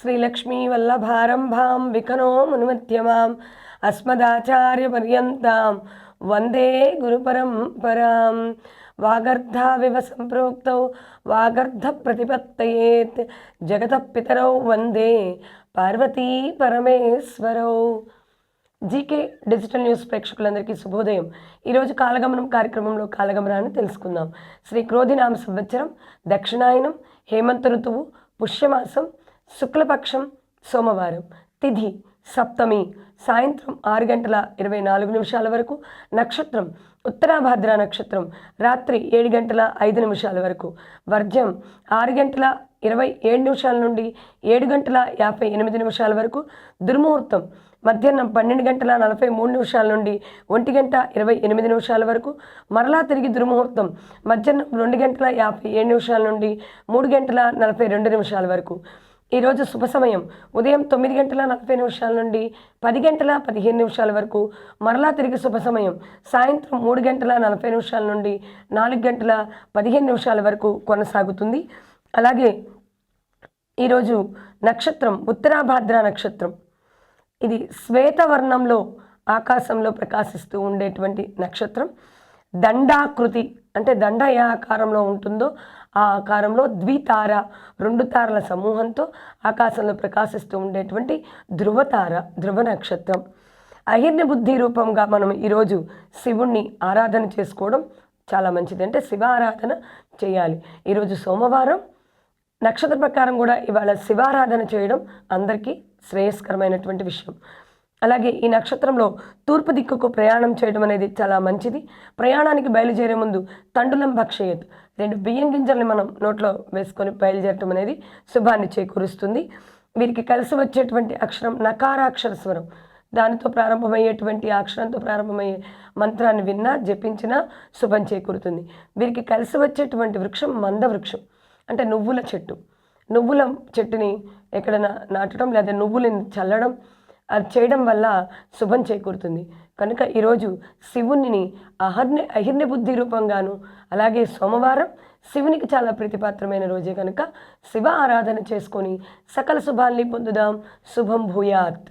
श्रीलक्ष्मीवल्लभारम्भां विकनो मुनिमध्यमाम् अस्मदाचार्यपर्यन्तां वन्दे गुरुपरम्परां वागर्धाविव सम्प्रोक्तौ वागर्धप्रतिपत्तयेत् जगतः पितरौ वन्दे पार्वती परमेश्वरौ। జీకే డిజిటల్ న్యూస్ ప్రేక్షకులందరికీ శుభోదయం. ఈరోజు కాలగమనం కార్యక్రమంలో కాలగమనాన్ని తెలుసుకుందాం. శ్రీ క్రోధినామ సంవత్సరం, దక్షిణాయనం, హేమంత ఋతువు, పుష్యమాసం, శుక్లపక్షం, సోమవారం, తిథి సప్తమి, సాయంత్రం 6:24 వరకు, నక్షత్రం ఉత్తరాభాద్ర నక్షత్రం, రాత్రి 7:05 వరకు, వర్జం 6:27 నుండి 7:58 వరకు, దుర్ముహూర్తం మధ్యాహ్నం 12:43 నుండి 1:28 వరకు, మరలా తిరిగి దుర్ముహూర్తం మధ్యాహ్నం 2:57 నుండి 3:42 వరకు. ఈరోజు శుభ సమయం ఉదయం 9:40 నుండి 10:15 వరకు, మరలా తిరిగి శుభ సమయం సాయంత్రం 3:40 నుండి 4:15 వరకు కొనసాగుతుంది. అలాగే ఈరోజు నక్షత్రం ఉత్తరాభాద్ర నక్షత్రం. ఇది శ్వేతవర్ణంలో ఆకాశంలో ప్రకాశిస్తూ ఉండేటువంటి నక్షత్రం. దండాకృతి అంటే దండ ఏ ఆకారంలో ఉంటుందో ఆ ఆకారంలో ద్వితార, 2 తారల సమూహంతో ఆకాశంలో ప్రకాశిస్తూ ఉండేటువంటి ధృవతార, ధృవ నక్షత్రం. అహిర్ని బుద్ధి రూపంగా మనం ఈరోజు శివుణ్ణి ఆరాధన చేసుకోవడం చాలా మంచిది. అంటే శివ ఆరాధన చేయాలి. ఈరోజు సోమవారం, నక్షత్ర ప్రకారం కూడా ఇవాళ శివారాధన చేయడం అందరికీ శ్రేయస్కరమైనటువంటి విషయం. అలాగే ఈ నక్షత్రంలో తూర్పు దిక్కుకు ప్రయాణం చేయడం అనేది చాలా మంచిది. ప్రయాణానికి బయలుదేరే ముందు తండులం భక్షయత్, 2 బియ్యం గింజల్ని మనం నోట్లో వేసుకొని బయలుదేరటం అనేది శుభాన్ని చేకూరుస్తుంది. వీరికి కలిసి వచ్చేటువంటి అక్షరం నకారాక్షర స్వరం. దానితో ప్రారంభమయ్యేటువంటి అక్షరంతో ప్రారంభమయ్యే మంత్రాన్ని విన్నా జపించినా శుభం చేకూరుతుంది. వీరికి కలిసి వచ్చేటువంటి వృక్షం మంద వృక్షం, అంటే నువ్వుల చెట్టు. నువ్వుల చెట్టుని ఎక్కడైనా నాటడం లేదా నువ్వులని చల్లడం, అది చేయడం వల్ల శుభం చేకూరుతుంది. కనుక ఈరోజు శివుని అహిర్ని బుద్ధి రూపంగాను, అలాగే సోమవారం శివునికి చాలా ప్రీతిపాత్రమైన రోజే కనుక శివ ఆరాధన చేసుకొని సకల శుభాల్ని పొందుదాం. శుభం భూయాత్.